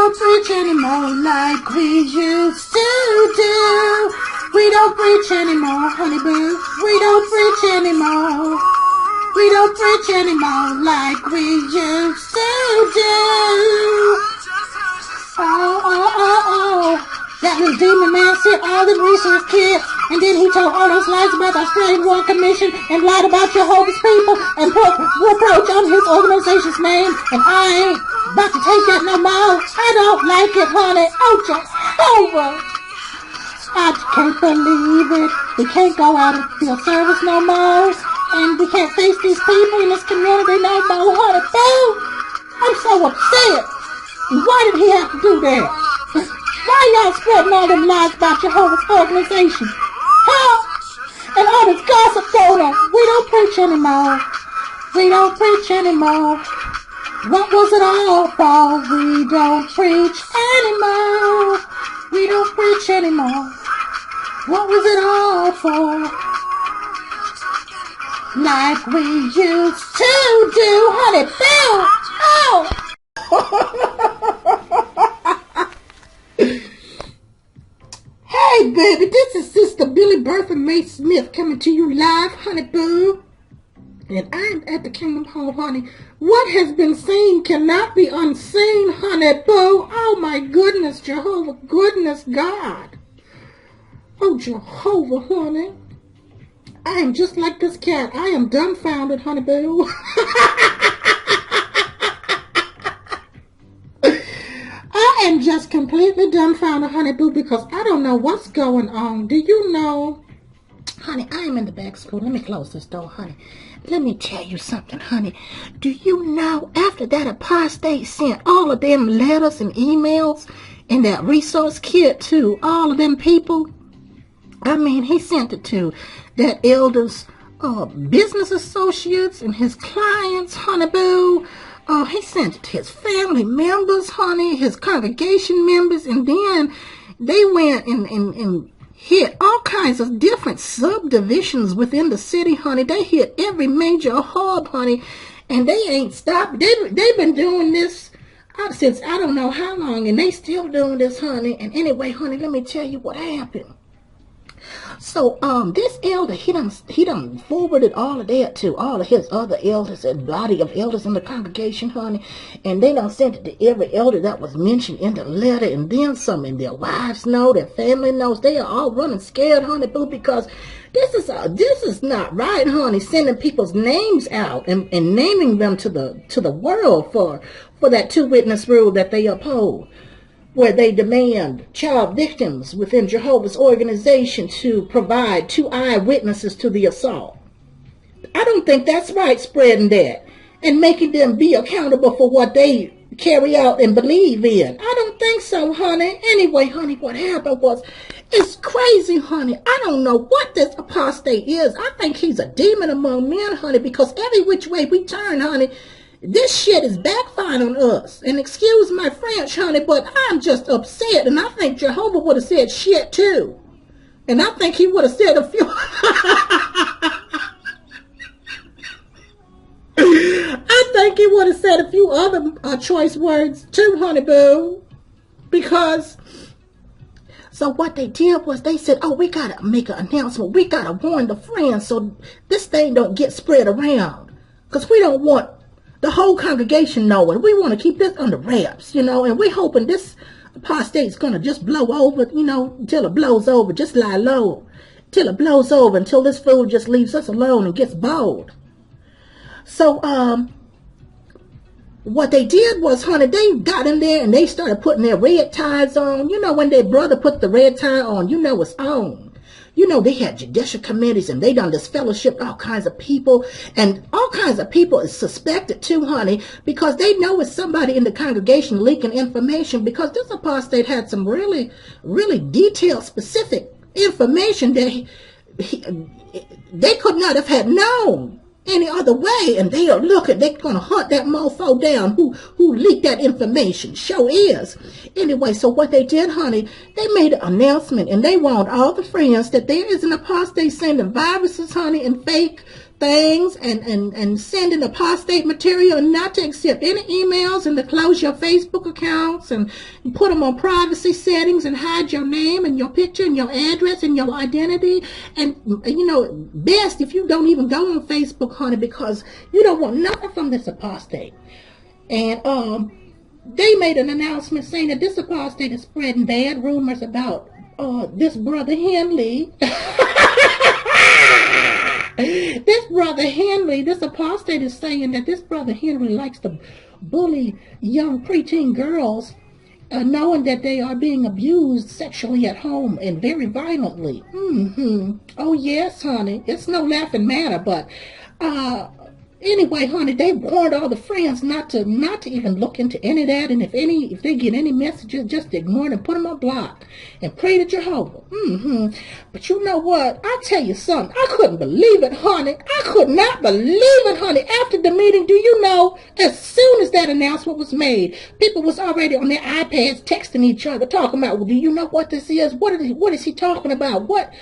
don't preach anymore like we used to do. We don't preach anymore, honey boo. We don't preach anymore. We don't preach anymore like we used to do. Oh. That little demon man sent all them research kids, and then he told all those lies about the Australian War Commission and lied about Jehovah's people and put reproach on his organization's name, and I ain't about to take that no more. I don't like it, honey. Oh, Jehovah. I can't believe it. We can't go out and field service no more, and we can't face these people in this community no more, honey. Boo! I'm so upset. And why did he have to do that? Why y'all spreading all them lies about Jehovah's organization? Huh? And all this gossip going on. We don't preach anymore. We don't preach anymore. What was it all for? We don't preach anymore. We don't preach anymore. What was it all for? Like we used to do, honey. Bill! Oh! Hey baby, this is Sister Billy Bertha Mae Smith coming to you live, honey boo. And I'm at the Kingdom Home, honey. What has been seen cannot be unseen, honey boo. Oh my goodness, Jehovah, goodness God. Oh Jehovah, honey. I am just like this cat. I am dumbfounded, honey boo. I am just completely dumbfounded, honey boo, because I don't know what's going on. Do you know, honey, I am in the back school. Let me close this door, honey. Let me tell you something, honey. Do you know, after that apostate sent all of them letters and emails and that resource kit to all of them people, I mean, he sent it to that elder's business associates and his clients, honey boo. He sent it to his family members, honey, his congregation members, and then they went and hit all kinds of different subdivisions within the city, honey. They hit every major hub, honey, and they ain't stopped. They've been doing this since I don't know how long, and they still doing this, honey. And anyway, honey, let me tell you what happened. So, this elder, he done forwarded all of that to all of his other elders and body of elders in the congregation, honey. And they done sent it to every elder that was mentioned in the letter, and then some, and their wives know, their family knows. They are all running scared, honey boo, because this is not right, honey, sending people's names out and naming them to the world for that two-witness rule that they uphold, where they demand child victims within Jehovah's organization to provide 2 eyewitnesses to the assault. I don't think that's right, spreading that and making them be accountable for what they carry out and believe in. I don't think so, honey. Anyway, honey, what happened was, it's crazy, honey. I don't know what this apostate is. I think he's a demon among men, honey, because every which way we turn, honey, this shit is backfiring on us. And excuse my French, honey, but I'm just upset. And I think Jehovah would have said shit too. And I think he would have said a few... I think he would have said a few other choice words too, honey boo. Because... So what they did was they said, oh, we got to make an announcement. We got to warn the friends so this thing don't get spread around. Because we don't want the whole congregation knowing. We want to keep this under wraps, and we're hoping this apostate's going to just blow over, until it blows over. Just lie low till it blows over, until this fool just leaves us alone and gets bold. So, what they did was, honey, they got in there and they started putting their red ties on. When their brother put the red tie on, it's on. They had judicial committees and they done this fellowship, all kinds of people, and all kinds of people is suspected too, honey, because they know it's somebody in the congregation leaking information, because this apostate had some really, really detailed, specific information that they could not have had known any other way, and they're gonna hunt that mofo down who leaked that information. Sure is. Anyway, so what they did, honey, they made an announcement, and they warned all the friends that there is an apostate sending viruses, honey, and fake things and sending apostate material, and not to accept any emails, and to close your Facebook accounts and put them on privacy settings and hide your name and your picture and your address and your identity. And, best if you don't even go on Facebook, honey, because you don't want nothing from this apostate. And they made an announcement saying that this apostate is spreading bad rumors about this brother Henley. This apostate is saying that this brother Henry likes to bully young preteen girls, knowing that they are being abused sexually at home and very violently. Oh yes, honey, it's no laughing matter. But anyway, honey, they warned all the friends not to even look into any of that, and if they get any messages, just ignore them, put them on block, and pray to Jehovah. But you know what? I tell you something. I couldn't believe it, honey. I could not believe it, honey. After the meeting, do you know? As soon as that announcement was made, people was already on their iPads texting each other, talking about, well, do you know what this is? What is he talking about? What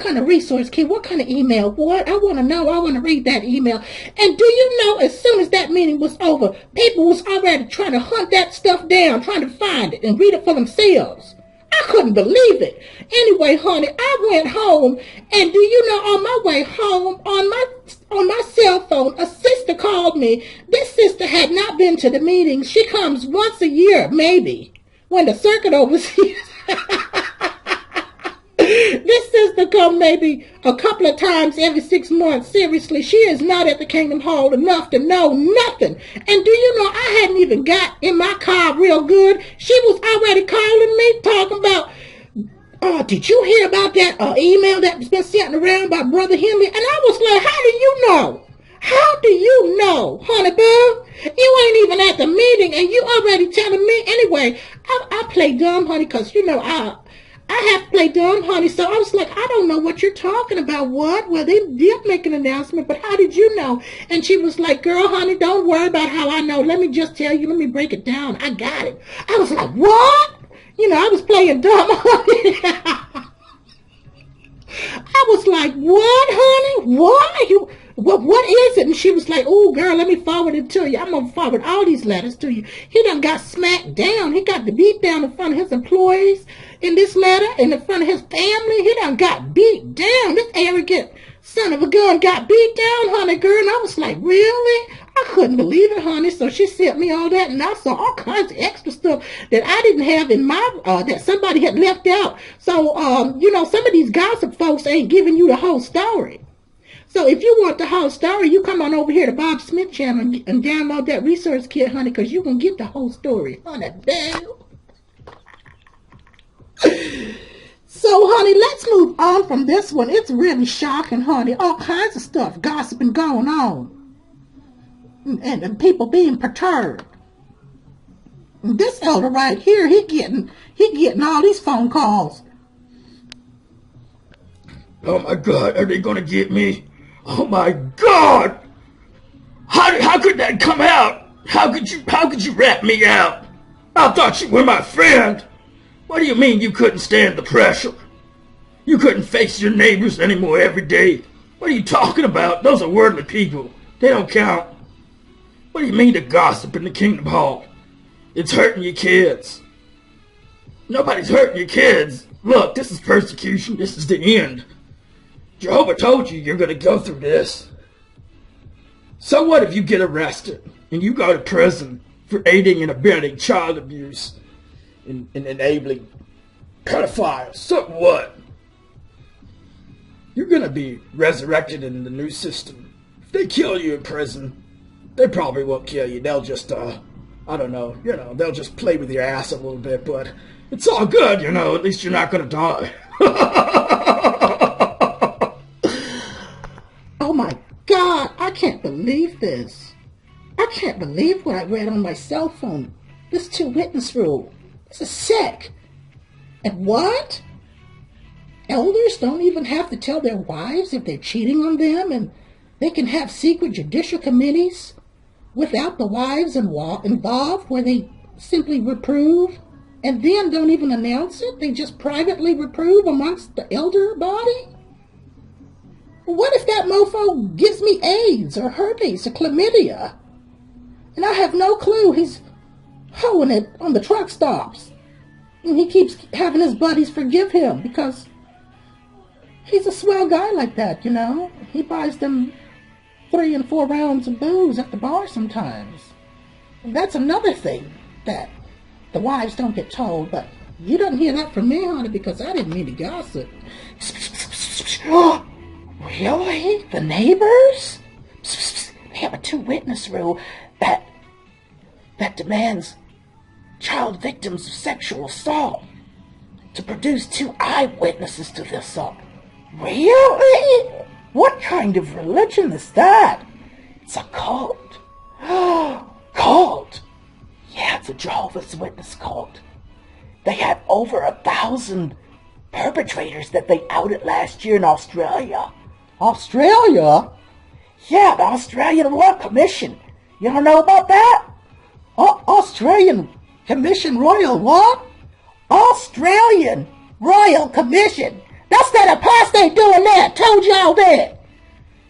kind of resource key? What kind of email? What? I want to know. I want to read that email. And do you know, as soon as that meeting was over, people was already trying to hunt that stuff down, trying to find it and read it for themselves. I couldn't believe it. Anyway, honey, I went home, and do you know, on my way home, on my cell phone, a sister called me. This sister had not been to the meetings. She comes once a year, maybe, when the circuit oversees. This sister come maybe a couple of times every 6 months. Seriously, she is not at the Kingdom Hall enough to know nothing. And do you know, I hadn't even got in my car real good. She was already calling me, talking about, did you hear about that email that's been sent around by Brother Henley? And I was like, how do you know? How do you know, honey boo? You ain't even at the meeting, and you already telling me. Anyway, I play dumb, honey, because, you know, I have to play dumb, honey. So I was like, I don't know what you're talking about. What? Well, they did make an announcement, but how did you know? And she was like, girl, honey, don't worry about how I know. Let me just tell you. Let me break it down. I got it. I was like, what? You know, I was playing dumb, honey. I was like, what, honey? What is it? And she was like, oh, girl, let me forward it to you. I'm going to forward all these letters to you. He done got smacked down. He got the beat down in front of his employees in this letter, in front of his family. He done got beat down. This arrogant son of a gun got beat down, honey, girl. And I was like, really? I couldn't believe it, honey. So she sent me all that, and I saw all kinds of extra stuff that I didn't have in my, that somebody had left out. So, you know, some of these gossip folks ain't giving you the whole story. So if you want the whole story, you come on over here to Bob Smith channel and download that resource kit, honey, because you can get the whole story, honey. Damn. So, honey, let's move on from this one. It's really shocking, honey. All kinds of stuff, gossiping going on. And people being perturbed. And this elder right here, he getting all these phone calls. Oh my God, are they gonna get me? Oh my God! How could that come out? How could you rat me out? I thought you were my friend. What do you mean you couldn't stand the pressure? You couldn't face your neighbors anymore every day? What are you talking about? Those are worldly people. They don't count. What do you mean to gossip in the Kingdom Hall? It's hurting your kids. Nobody's hurting your kids. Look, this is persecution. This is the end. Jehovah told you you're going to go through this. So what if you get arrested and you go to prison for aiding and abetting child abuse and enabling pedophiles? So what? You're going to be resurrected in the new system. If they kill you in prison, they probably won't kill you. They'll just, I don't know, you know, they'll just play with your ass a little bit, but it's all good, you know, at least you're not going to die. Oh my God, I can't believe this. I can't believe what I read on my cell phone. This 2-witness rule. This is sick. And what? Elders don't even have to tell their wives if they're cheating on them, and they can have secret judicial committees without the wives involved, where they simply reprove and then don't even announce it. They just privately reprove amongst the elder body. What if that mofo gives me AIDS or herpes or chlamydia? And I have no clue he's hoeing it on the truck stops. And he keeps having his buddies forgive him because he's a swell guy like that, you know. He buys them 3 and 4 rounds of booze at the bar sometimes. And that's another thing that the wives don't get told, but you didn't hear that from me, honey, because I didn't mean to gossip. Really? The neighbors? They have a 2-witness rule that demands child victims of sexual assault to produce 2 eyewitnesses to the assault. Really? What kind of religion is that? It's a cult. Cult? Yeah, it's a Jehovah's Witness cult. They have over 1,000 perpetrators that they outed last year in Australia. Australia? Yeah, the Australian Royal Commission. You don't know about that? Australian Commission Royal what? Australian Royal Commission. That's that apostate doing that. Told y'all that.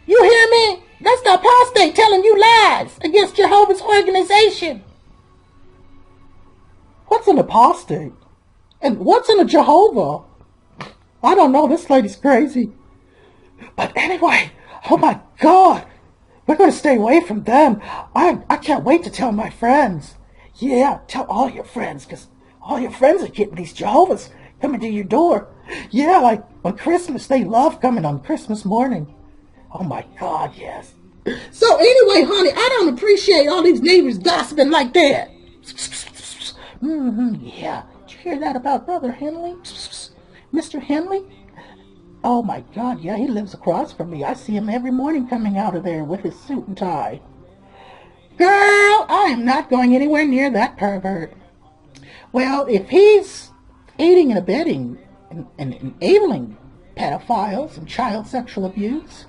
You hear me? That's the apostate telling you lies against Jehovah's organization. What's an apostate? And what's in a Jehovah? I don't know. This lady's crazy. But anyway, oh my God. We're going to stay away from them. I can't wait to tell my friends. Yeah, tell all your friends, because all your friends are getting these Jehovah's coming to your door. Yeah, like on Christmas, they love coming on Christmas morning. Oh my God, yes. So anyway, honey, I don't appreciate all these neighbors gossiping like that. Yeah. Did you hear that about Brother Henley? Mr. Henley? Oh my God, yeah, he lives across from me. I see him every morning coming out of there with his suit and tie. Girl, I am not going anywhere near that pervert. Well, if he's aiding and abetting and enabling pedophiles and child sexual abuse,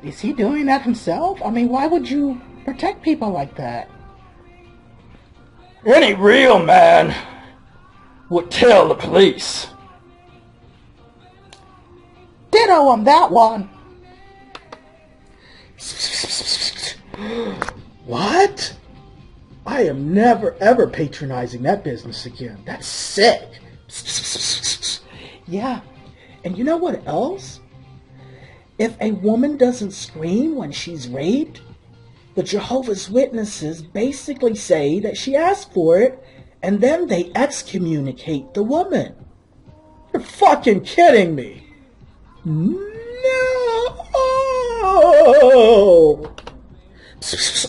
is he doing that himself? I mean, why would you protect people like that? Any real man would tell the police. Ditto on that one. What? I am never ever patronizing that business again. That's sick. Yeah. And you know what else? If a woman doesn't scream when she's raped, the Jehovah's Witnesses basically say that she asked for it, and then they excommunicate the woman. You're fucking kidding me. No.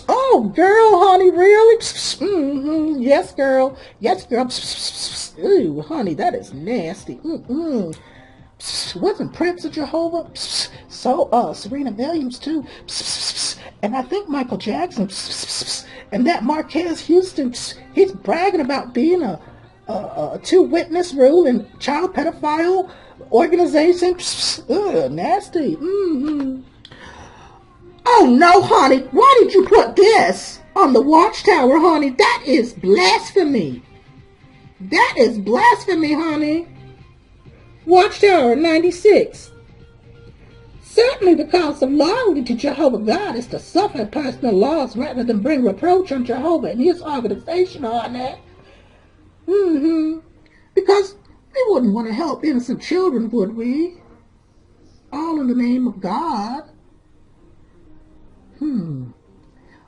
Oh, girl, honey, really? Mm-hmm. Yes, girl. Yes, girl. Ooh, honey, that is nasty. Mm-mm. Wasn't Prince of Jehovah? So, Serena Williams, too. And I think Michael Jackson. And that Marquez Houston, he's bragging about being a 2-witness rule and child pedophile organization. Ugh, nasty. Mm-hmm. Oh, no, honey. Why did you put this on the Watchtower, honey? That is blasphemy. That is blasphemy, honey. Watchtower 96. Certainly the cause of loyalty to Jehovah God is to suffer personal loss rather than bring reproach on Jehovah and his organization on that. Because we wouldn't want to help innocent children, would we? All in the name of God.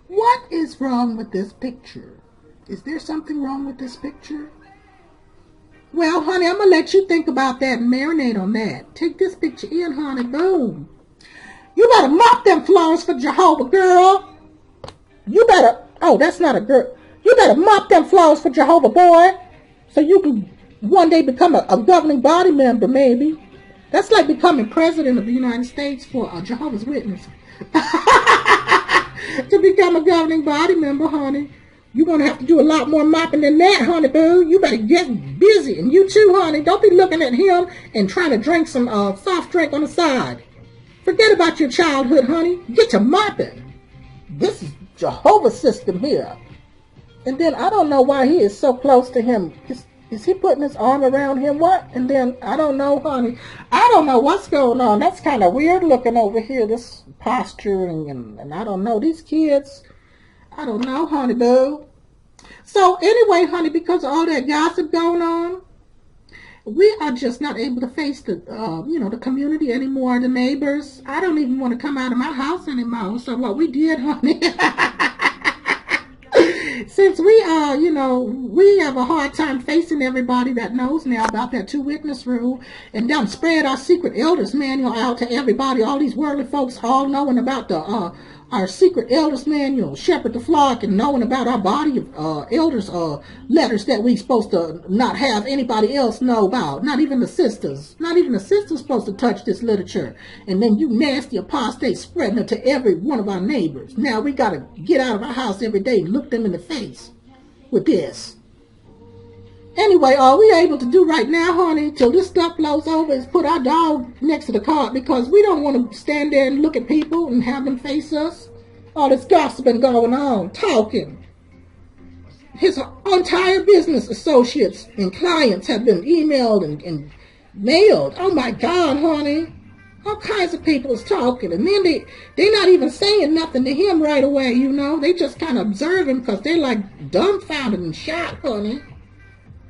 What is wrong with this picture? Is there something wrong with this picture? Well, honey, I'm going to let you think about that and marinate on that. Take this picture in, honey. Boom. You better mop them floors for Jehovah, girl. You better, oh, that's not a girl. You better mop them floors for Jehovah, boy. So you can one day become a governing body member, maybe. That's like becoming president of the United States for a Jehovah's Witness. To become a governing body member, honey. You're going to have to do a lot more mopping than that, honey boo. You better get busy. And you too, honey. Don't be looking at him and trying to drink some soft drink on the side. Forget about your childhood, honey. Get to mopping. This is Jehovah's system here. And then I don't know why he is so close to him. Is he putting his arm around him? What? And then, I don't know, honey. I don't know what's going on. That's kind of weird looking over here, this posturing, and I don't know. These kids, I don't know, honey boo. So anyway, honey, because of all that gossip going on, we are just not able to face the, the community anymore, the neighbors. I don't even want to come out of my house anymore. So what we did, honey, since we we have a hard time facing everybody that knows now about that 2-witness rule, and done spread our secret elders manual out to everybody, all these worldly folks all knowing about the our secret elders manual, shepherd the flock, and knowing about our body of elders letters that we supposed to not have anybody else know about, not even the sisters supposed to touch this literature. And then you nasty apostates spreading it to every one of our neighbors. Now we got to get out of our house every day and look them in the face with this. Anyway, all we able to do right now, honey, till this stuff blows over, is put our dog next to the cart, because we don't want to stand there and look at people and have them face us. All this gossiping going on, talking. His entire business associates and clients have been emailed and mailed. Oh my God, honey. All kinds of people is talking, and then they're not even saying nothing to him right away, They just kind of observe him because they're like dumbfounded and shocked, honey.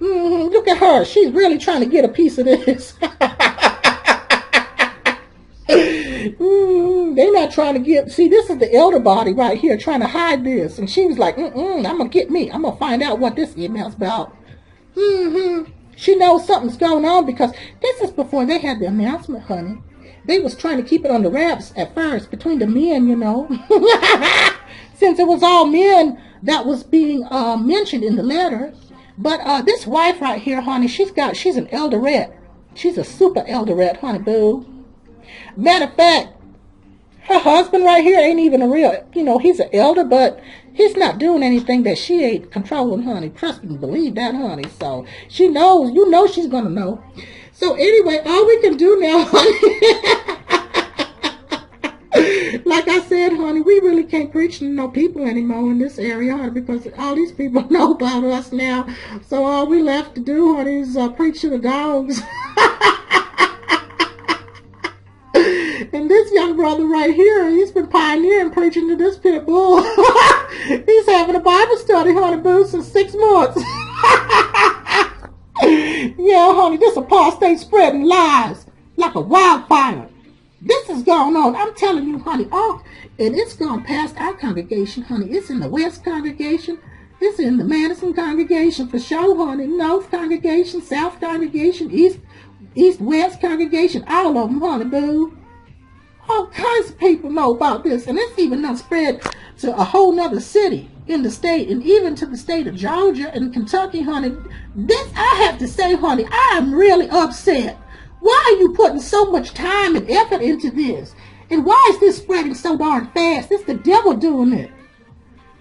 Look at her. She's really trying to get a piece of this. They're not trying to get... See, this is the elder body right here trying to hide this. And she was like, I'm going to get me. I'm going to find out what this email's about. She knows something's going on, because this is before they had the announcement, honey. They was trying to keep it on the wraps at first between the men, Since it was all men that was being mentioned in the letter. But this wife right here, honey, she's an elderette. She's a super elderette, honey boo. Matter of fact, her husband right here ain't even a real, he's an elder, but he's not doing anything that she ain't controlling, honey. Trust me, believe that, honey. So she knows, she's going to know. So anyway, all we can do now, honey, like I said, honey, we really can't preach to no people anymore in this area, honey, because all these people know about us now. So all we left to do, honey, is preach to the dogs. And this young brother right here, he's been pioneering preaching to this pit bull. He's having a Bible study, honey boo, since 6 months. Yeah, honey, this apostate spreading lies like a wildfire. This is going on. I'm telling you, honey. Oh, and it's gone past our congregation, honey. It's in the West congregation. It's in the Madison congregation for sure, honey. North congregation, South congregation, East, West congregation. All of them, honey, boo. All kinds of people know about this. And it's even now spread to a whole nother city in the state, and even to the state of Georgia and Kentucky, honey. This, I have to say, honey, I am really upset. Why are you putting so much time and effort into this? And why is this spreading so darn fast? It's the devil doing it.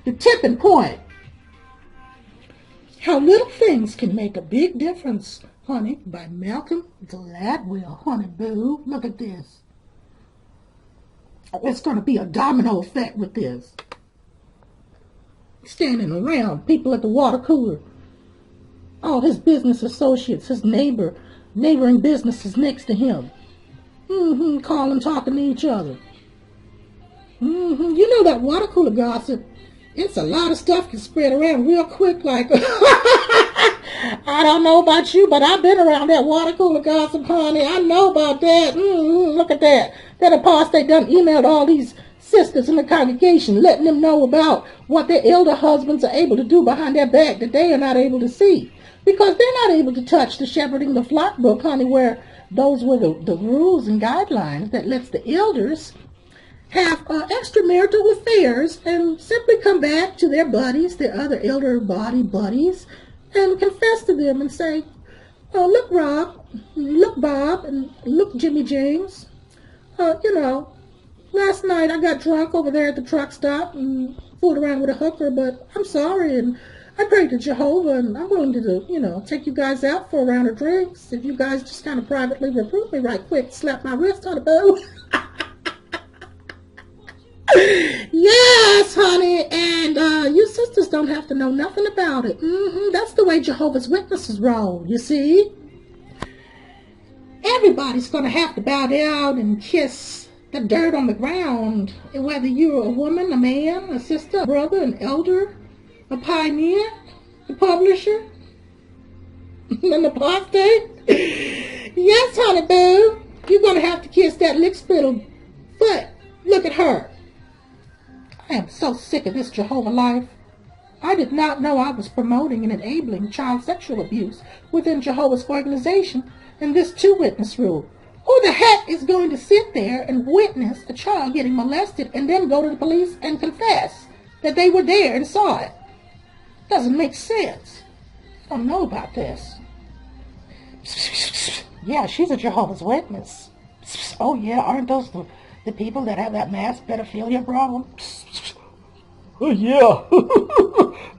The tipping point. How Little Things Can Make a Big Difference, honey, by Malcolm Gladwell, honey boo. Look at this. It's going to be a domino effect with this. Standing around, people at the water cooler. All his business associates, his neighboring businesses next to him. Calling, talking to each other. You know that water cooler gossip, it's a lot of stuff can spread around real quick. Like, I don't know about you, but I've been around that water cooler gossip, honey. I know about that. Look at that. That apostate done emailed all these sisters in the congregation, letting them know about what their elder husbands are able to do behind their back that they are not able to see. Because they're not able to touch the Shepherding the Flock book, honey, where those were the rules and guidelines that lets the elders have extramarital affairs and simply come back to their buddies, their other elder body buddies, and confess to them and say, oh, look, Rob, look, Bob, and look, Jimmy James, last night I got drunk over there at the truck stop and fooled around with a hooker, but I'm sorry, and I prayed to Jehovah, and I'm willing to, take you guys out for a round of drinks if you guys just kind of privately reprove me right quick, slap my wrist on the bow. Yes, honey, and you sisters don't have to know nothing about it. That's the way Jehovah's Witnesses roll, you see. Everybody's going to have to bow down and kiss the dirt on the ground, whether you're a woman, a man, a sister, a brother, an elder, a pioneer, a publisher, an apostate. Yes, honey boo, you're going to have to kiss that lick-spittle foot. Look at her. I am so sick of this Jehovah life. I did not know I was promoting and enabling child sexual abuse within Jehovah's organization in this two-witness rule. Who the heck is going to sit there and witness a child getting molested and then go to the police and confess that they were there and saw it? Doesn't make sense. I don't know about this. Yeah, she's a Jehovah's Witness. Oh yeah, aren't those the people that have that mass pedophilia problem? Oh, yeah.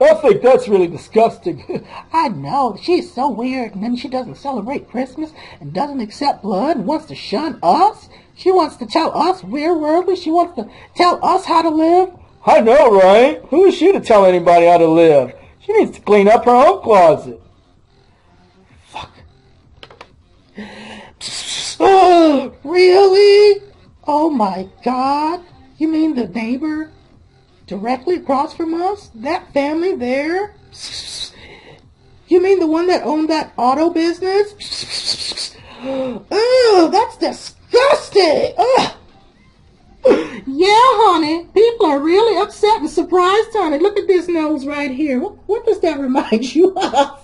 I think that's really disgusting. I know. She's so weird, and then she doesn't celebrate Christmas and doesn't accept blood and wants to shun us. She wants to tell us we're worldly. She wants to tell us how to live. I know, right? Who is she to tell anybody how to live? She needs to clean up her own closet. Fuck. Oh, really? Oh, my God. You mean the neighbor directly across from us? That family there? You mean the one that owned that auto business? Oh, that's disgusting. Ugh. Yeah, honey. People are really upset and surprised, honey. Look at this nose right here. What does that remind you of?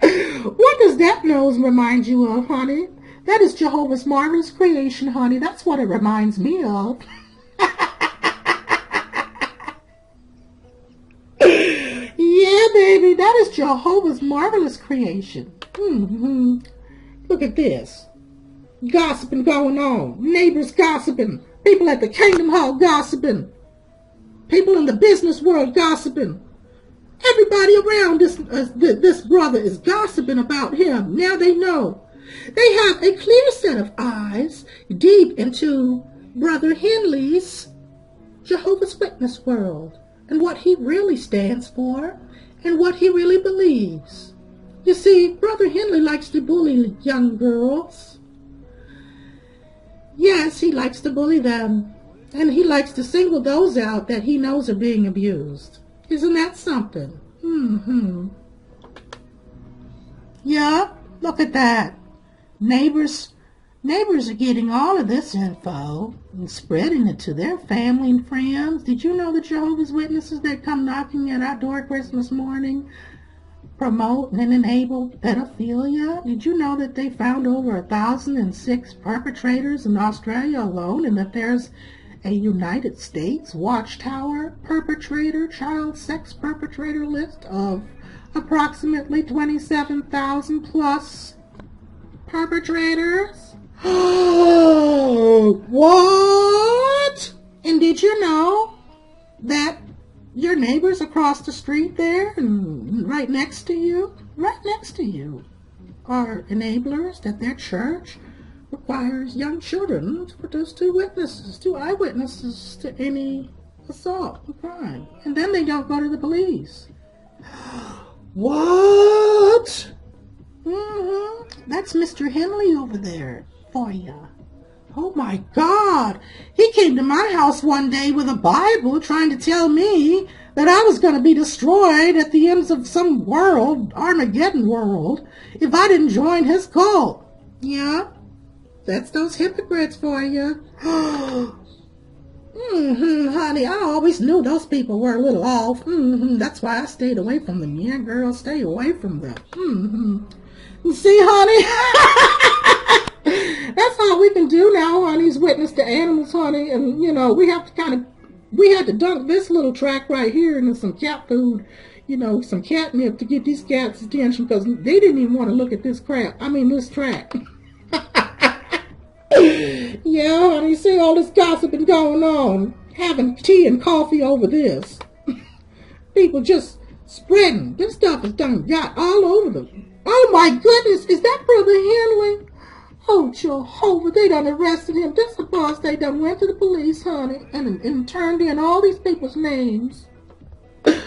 What does that nose remind you of, honey? That is Jehovah's marvelous creation, honey. That's what it reminds me of. Yeah, baby, that is Jehovah's marvelous creation. Look at this. Gossiping going on. Neighbors gossiping. People at the Kingdom Hall gossiping. People in the business world gossiping. Everybody around this brother is gossiping about him. Now they know. They have a clear set of eyes deep into Brother Henley's Jehovah's Witness world and what he really stands for and what he really believes. You see, Brother Henley likes to bully young girls. Yes, he likes to bully them. And he likes to single those out that he knows are being abused. Isn't that something? Yeah, look at that. Neighbors are getting all of this info and spreading it to their family and friends. Did you know the Jehovah's Witnesses that come knocking at our door Christmas morning promote and enable pedophilia? Did you know that they found over 1,006 perpetrators in Australia alone, and that there's a United States Watchtower child sex perpetrator list of approximately 27,000 plus perpetrators? What? And did you know that your neighbors across the street there and right next to you are enablers, that their church requires young children to produce two eyewitnesses to any assault and crime, and then they don't go to the police? What? That's Mr. Henley over there for you. Oh my God. He came to my house one day with a Bible trying to tell me that I was going to be destroyed at the ends of some world, Armageddon world, if I didn't join his cult. Yeah, that's those hypocrites for you. Honey, I always knew those people were a little off. That's why I stayed away from them. Yeah, girl, stay away from them. You see, honey? That's all we can do now, honey, is witness to animals, honey. And, you know, we had to dunk this little track right here into some cat food, some catnip to get these cats' attention, because they didn't even want to look at this track. Yeah, honey, see all this gossiping going on, having tea and coffee over this. People just spreading. This stuff is done got all over them. Oh my goodness, is that Brother Henley? Oh, Jehovah, they done arrested him. This the boss, they done went to the police, honey, and turned in all these people's names. I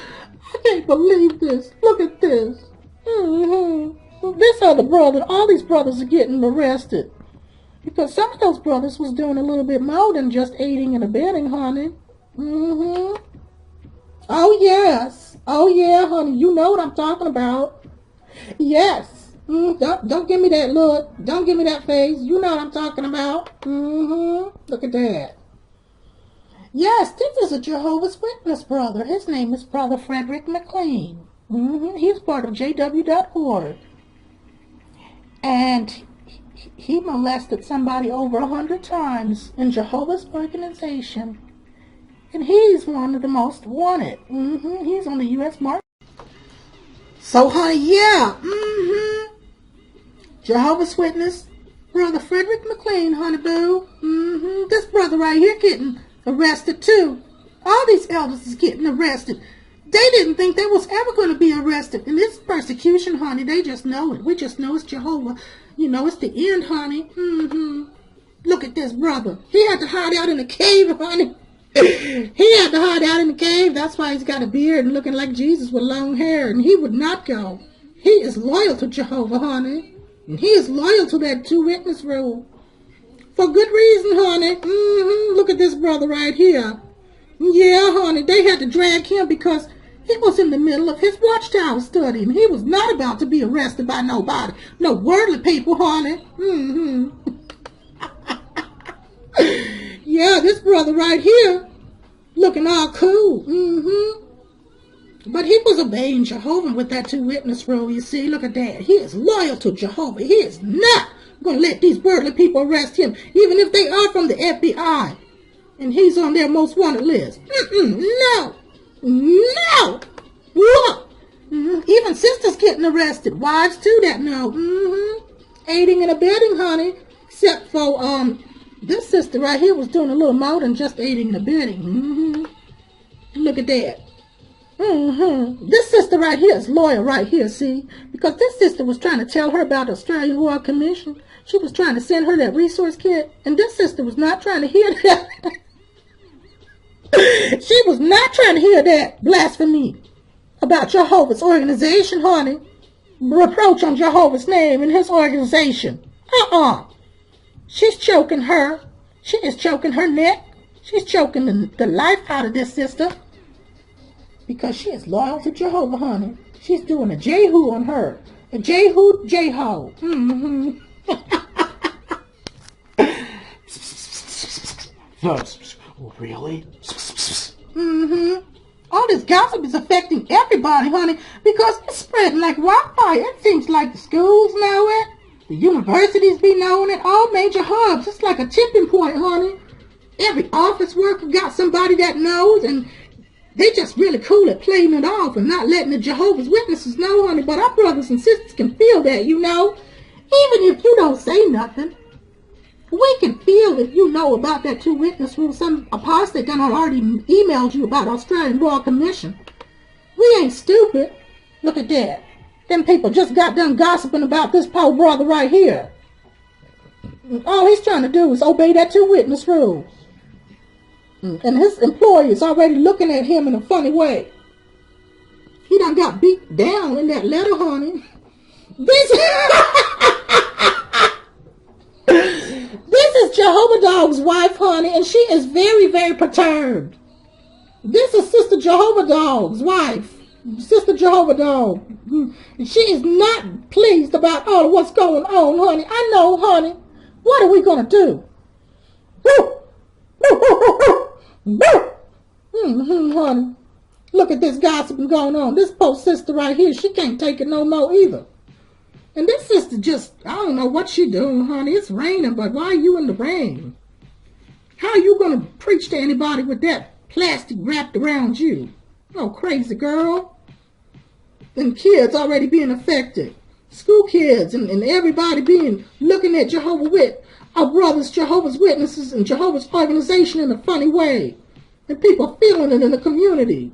can't believe this. Look at this. This other brother, all these brothers are getting arrested. Because some of those brothers was doing a little bit more than just aiding and abetting, honey. Oh, yes. Oh, yeah, honey. You know what I'm talking about. Yes. Don't give me that look. Don't give me that face. You know what I'm talking about. Look at that. Yes, this is a Jehovah's Witness brother. His name is Brother Frederick McLean. He's part of JWorg. And he molested somebody over 100 times in Jehovah's organization. And he's one of the most wanted. He's on the U.S. market. So, honey, yeah. Jehovah's Witness, Brother Frederick McLean, honey boo. This brother right here getting arrested too. All these elders is getting arrested. They didn't think they was ever going to be arrested. And this persecution, honey, they just know it. We just know it's Jehovah. You know, it's the end, honey. Look at this brother. He had to hide out in a cave, honey. He had to hide out in the cave. That's why he's got a beard and looking like Jesus with long hair. And he would not go. He is loyal to Jehovah, honey. And he is loyal to that 2 witness rule. For good reason, honey. Look at this brother right here. Yeah, honey. They had to drag him because he was in the middle of his Watchtower study. And he was not about to be arrested by nobody. No worldly people, honey. Yeah, this brother right here, looking all cool. But he was obeying Jehovah with that 2 witness rule, you see. Look at that. He is loyal to Jehovah. He is not going to let these worldly people arrest him, even if they are from the FBI. And he's on their most wanted list. No. No. Look. Even sisters getting arrested. Wives too that know. Aiding and abetting, honey. Except for, this sister right here was doing a little more than just aiding and abetting. Look at that. This sister right here is loyal right here, see? Because this sister was trying to tell her about the Australian Royal Commission. She was trying to send her that resource kit. And this sister was not trying to hear that. She was not trying to hear that blasphemy about Jehovah's organization, honey. Reproach on Jehovah's name and his organization. She's choking her. She is choking her neck. She's choking the life out of this sister. Because she is loyal to Jehovah, honey. She's doing a Jehu on her. A Jehu, Jeho. Really? All this gossip is affecting everybody, honey, because it's spreading like wildfire. It seems like the schools know it, the universities be knowing it, all major hubs. It's like a tipping point, honey. Every office worker got somebody that knows, and they just really cool at playing it off and not letting the Jehovah's Witnesses know, honey. But our brothers and sisters can feel that, you know. Even if you don't say nothing, we can feel if you know about that 2 witness rule. Some apostate done already emailed you about Australian Royal Commission. We ain't stupid. Look at that. Them people just got done gossiping about this poor brother right here. All he's trying to do is obey that 2 witness rule. And his employer is already looking at him in a funny way. He done got beat down in that letter, honey. This is Jehovah Dog's wife, honey, and she is very, very perturbed. This is Sister Jehovah Dog's wife, Sister Jehovah Dog. And she is not pleased about all of what's going on, honey. I know, honey. What are we going to do? Honey. Look at this gossiping going on. This poor sister right here, she can't take it no more either. And this sister just, I don't know what she doing, honey. It's raining, but why are you in the rain? How are you going to preach to anybody with that plastic wrapped around you? Oh, crazy girl. And kids already being affected. School kids and everybody looking at our brothers, Jehovah's Witnesses and Jehovah's organization in a funny way. And people feeling it in the community.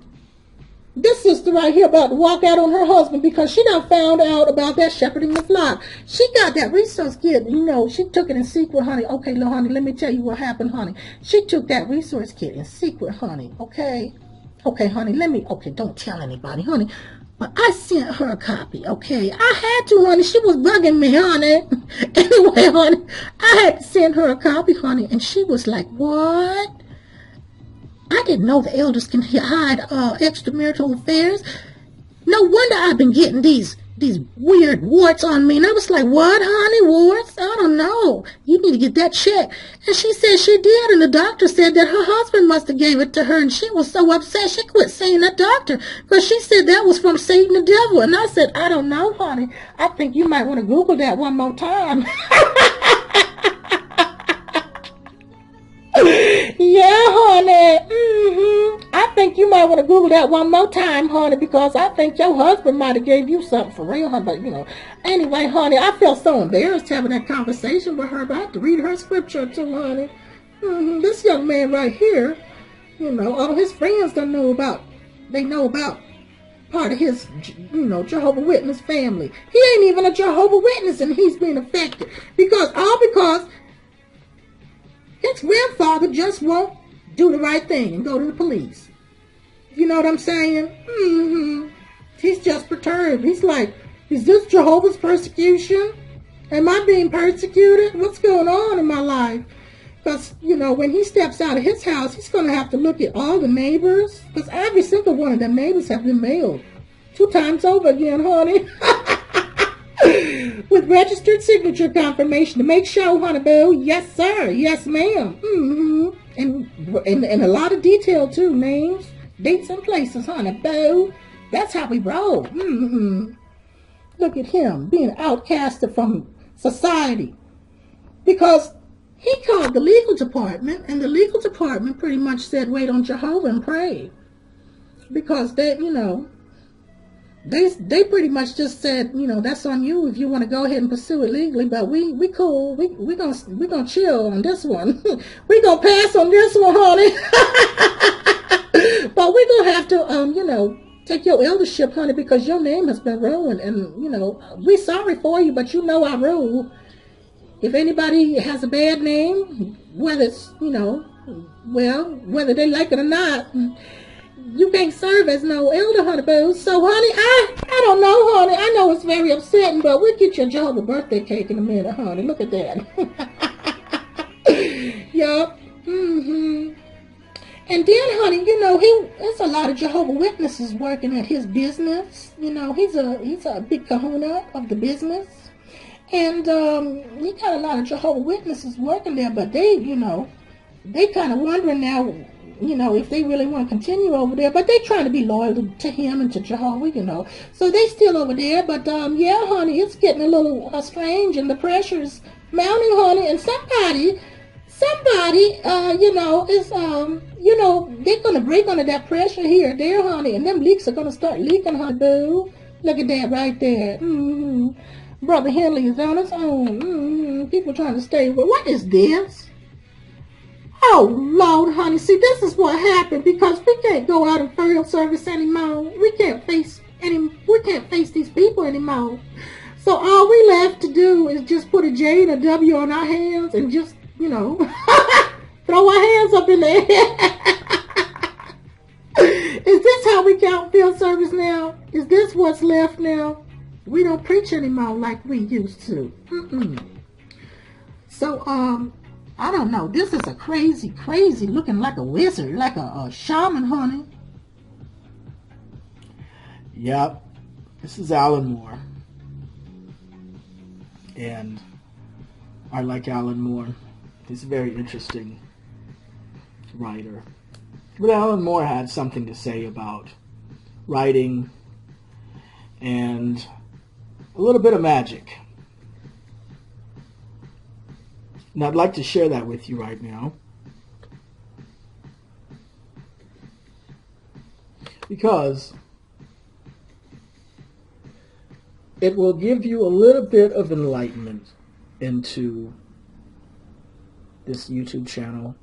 This sister right here about to walk out on her husband because she done found out about that shepherding the flock. She got that resource kit, you know, she took it in secret, honey. Okay, little honey, let me tell you what happened, honey. She took that resource kit in secret, honey, okay? Okay, honey, okay, don't tell anybody, honey. But I sent her a copy, okay? I had to, honey. She was bugging me, honey. Anyway, honey, I had to send her a copy, honey. And she was like, what? I didn't know the elders can hide extramarital affairs. No wonder I've been getting these weird warts on me. And I was like, what, honey, warts? I don't know. You need to get that checked. And she said she did. And the doctor said that her husband must have gave it to her. And she was so upset she quit saying that doctor. Because she said that was from Satan the devil. And I said, I don't know, honey. I think you might want to Google that one more time. Yeah, honey. I think you might want to Google that one more time, honey, because I think your husband might have gave you something for real, honey. But, you know, anyway, honey, I felt so embarrassed having that conversation with her, but I had to read her scripture too, honey. This young man right here, you know, all his friends know about part of his, you know, Jehovah Witness family. He ain't even a Jehovah Witness, and he's being affected because his grandfather just won't do the right thing and go to the police. You know what I'm saying? He's just perturbed. He's like, is this Jehovah's persecution? Am I being persecuted? What's going on in my life? Because, you know, when he steps out of his house, he's going to have to look at all the neighbors. Because every single one of them neighbors have been mailed 2 times over again, honey. With registered signature confirmation to make sure, honey boo. Yes, sir. Yes, ma'am. And a lot of detail, too. Names, dates, and places, honey boo. That's how we roll. Look at him being outcasted from society. Because he called the legal department, and the legal department pretty much said, wait on Jehovah and pray. Because they, you know, they pretty much just said, you know, that's on you if you want to go ahead and pursue it legally, but we cool. We gonna chill on this one. We gonna pass on this one, honey. But we gonna have to, you know, take your eldership, honey, because your name has been ruined, and, you know, we sorry for you, but you know our rule. If anybody has a bad name, whether it's, you know, well, whether they like it or not, you can't serve as no elder, honey boo. So, honey, I don't know, honey. I know it's very upsetting, but we'll get you a Jehovah birthday cake in a minute, honey. Look at that. Yup. And then, honey, you know, there's a lot of Jehovah Witnesses working at his business. You know, he's a big kahuna of the business. And he got a lot of Jehovah Witnesses working there, but they, you know, they kind of wondering now, you know, if they really want to continue over there, but they trying to be loyal to him and to Jehovah, you know. So they still over there, but yeah, honey, it's getting a little strange, and the pressure's mounting, honey, and somebody, you know, is, you know, they're going to break under that pressure here, there, honey, and them leaks are going to start leaking, honey, boo. Look at that right there. Brother Henley is on his own. People trying to stay with, what is this? Oh, Lord, honey, see, this is what happened because we can't go out and field service anymore. We can't face these people anymore. So all we left to do is just put a J and a W on our hands and just, you know, throw our hands up in the air. Is this how we count field service now? Is this what's left now? We don't preach anymore like we used to. So, I don't know. This is a crazy looking like a wizard, like a shaman, honey. Yep. This is Alan Moore. And I like Alan Moore. He's a very interesting writer. But Alan Moore had something to say about writing and a little bit of magic. And I'd like to share that with you right now. Because it will give you a little bit of enlightenment into this YouTube channel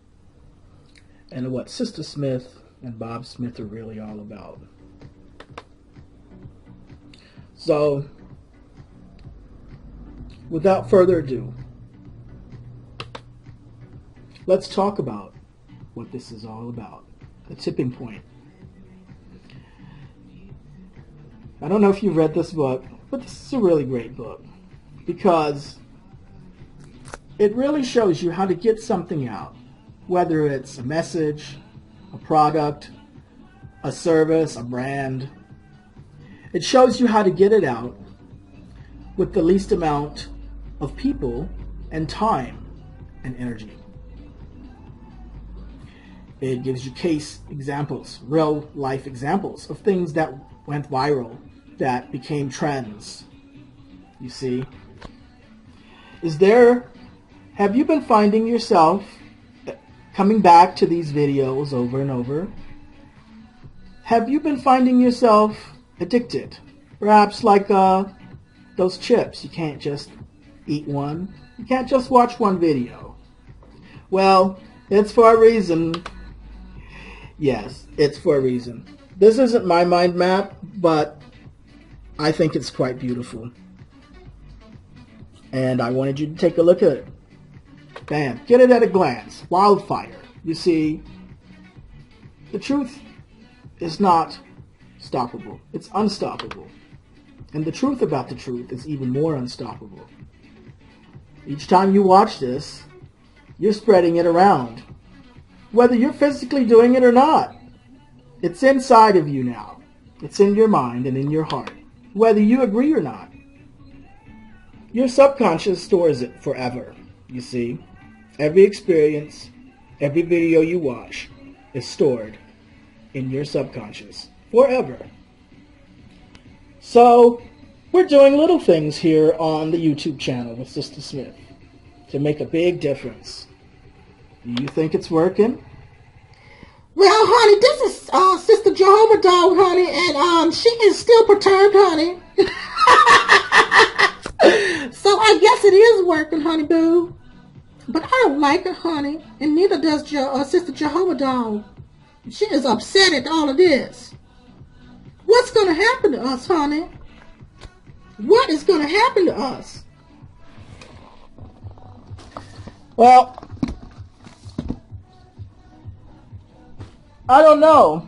and what SistaSmith and Bob Smith are really all about. So, without further ado, let's talk about what this is all about. The tipping point. I don't know if you've read this book, but this is a really great book because it really shows you how to get something out, whether it's a message, a product, a service, a brand. It shows you how to get it out with the least amount of people and time and energy. It gives you case examples, real life examples of things that went viral, that became trends. You see? Have you been finding yourself coming back to these videos over and over? Have you been finding yourself addicted? Perhaps like those chips. You can't just eat one. You can't just watch one video. Well, it's for a reason. Yes, it's for a reason. This isn't my mind map, but I think it's quite beautiful. And I wanted you to take a look at it. Bam. Get it at a glance. Wildfire. You see, the truth is not stoppable. It's unstoppable. And the truth about the truth is even more unstoppable. Each time you watch this, you're spreading it around. Whether you're physically doing it or not. It's inside of you now. It's in your mind and in your heart. Whether you agree or not. Your subconscious stores it forever, you see. Every experience, every video you watch is stored in your subconscious forever. So, we're doing little things here on the YouTube channel with SistaSmith to make a big difference. Do you think it's working? Well, honey, this is Sister Jehovah dog, honey, and she is still perturbed, honey. So I guess it is working, honey boo. But I don't like it, honey, and neither does Sister Jehovah dog. She is upset at all of this. What's going to happen to us, honey? What is going to happen to us? Well, I don't know.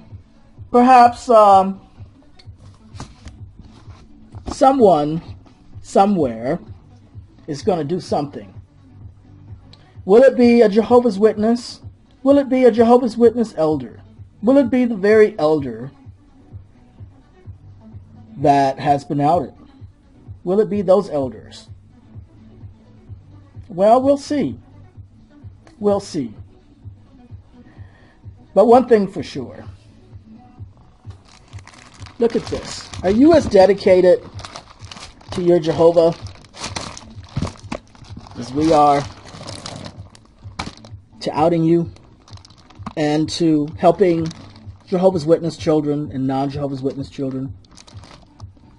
Perhaps someone somewhere is going to do something. Will it be a Jehovah's Witness? Will it be a Jehovah's Witness elder? Will it be the very elder that has been outed? Will it be those elders? Well, we'll see. We'll see. But one thing for sure. Look at this. Are you as dedicated to your Jehovah as we are to outing you and to helping Jehovah's Witness children and non-Jehovah's Witness children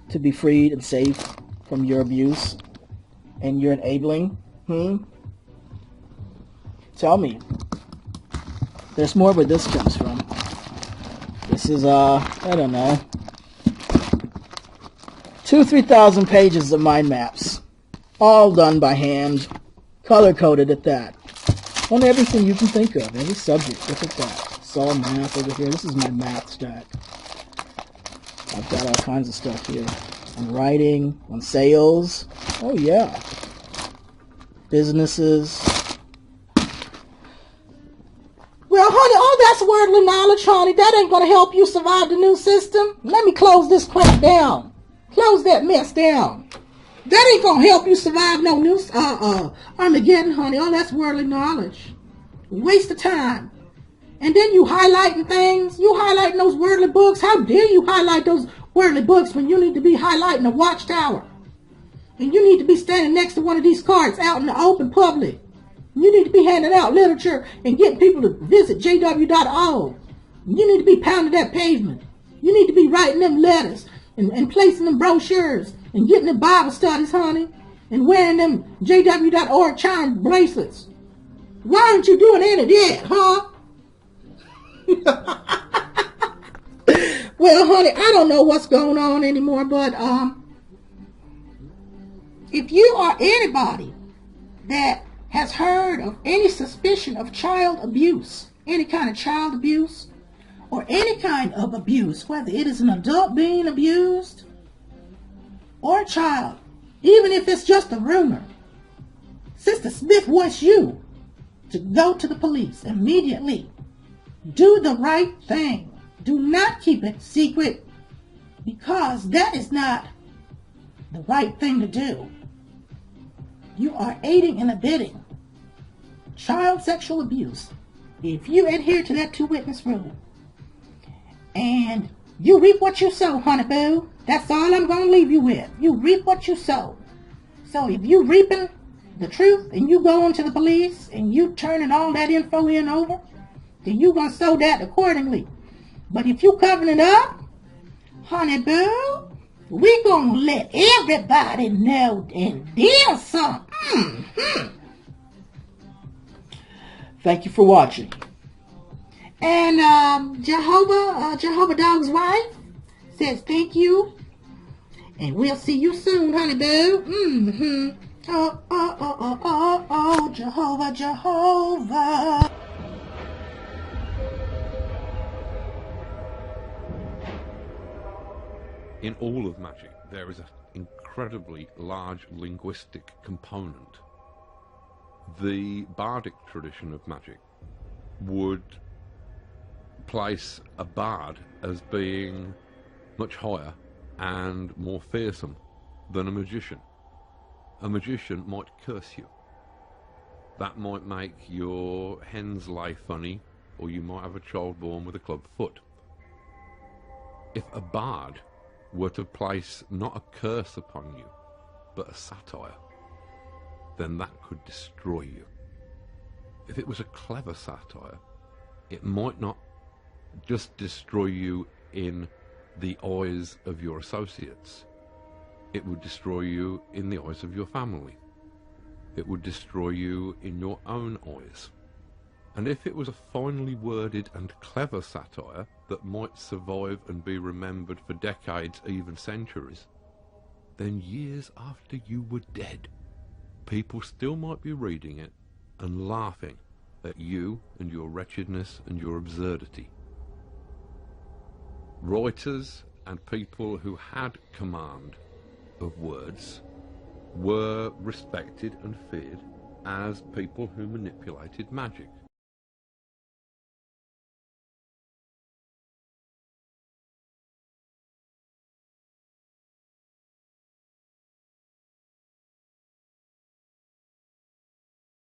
to be freed and safe from your abuse and your enabling? Tell me. There's more where this comes from. This is, I don't know, 2,000-3,000 pages of mind maps, all done by hand, color-coded at that, on everything you can think of, every subject. Look at that. It's all math over here. This is my math stack. I've got all kinds of stuff here. On writing, on sales. Oh, yeah. Businesses. Well, honey, all that's worldly knowledge, honey. That ain't going to help you survive the new system. Let me close this crap down. Close that mess down. That ain't going to help you survive no new Armageddon, honey. All that's worldly knowledge. Waste of time. And then you highlighting things. You highlighting those worldly books. How dare you highlight those worldly books when you need to be highlighting a Watchtower? And you need to be standing next to one of these cards out in the open public. You need to be handing out literature and getting people to visit JWorg. You need to be pounding that pavement. You need to be writing them letters and placing them brochures and getting them Bible studies, honey, and wearing them JWorg charm bracelets. Why aren't you doing any of that, huh? Well, honey, I don't know what's going on anymore, but If you are anybody that has heard of any suspicion of child abuse, any kind of child abuse, or any kind of abuse, whether it is an adult being abused or a child, even if it's just a rumor, SistaSmith wants you to go to the police immediately. Do the right thing. Do not keep it secret, because that is not the right thing to do. You are aiding and abetting child sexual abuse. If you adhere to that two-witness rule, and you reap what you sow, honey boo. That's all I'm going to leave you with. You reap what you sow. So if you reaping the truth and you go into the police and you turning all that info in over, then you going to sow that accordingly. But if you covering it up, honey boo, we going to let everybody know and then some. Thank you for watching. And Jehovah Dog's wife says thank you. And we'll see you soon, honey boo. Oh, Jehovah, Jehovah. In all of magic, there is an incredibly large linguistic component. The Bardic tradition of magic would place a bard as being much higher and more fearsome than a magician. A magician might curse you. That might make your hens lay funny, or you might have a child born with a club foot. If a bard were to place not a curse upon you, but a satire, then that could destroy you. If it was a clever satire, it might not just destroy you in the eyes of your associates. It would destroy you in the eyes of your family. It would destroy you in your own eyes. And if it was a finely worded and clever satire that might survive and be remembered for decades, even centuries, then years after you were dead, people still might be reading it and laughing at you and your wretchedness and your absurdity. Writers and people who had command of words were respected and feared as people who manipulated magic.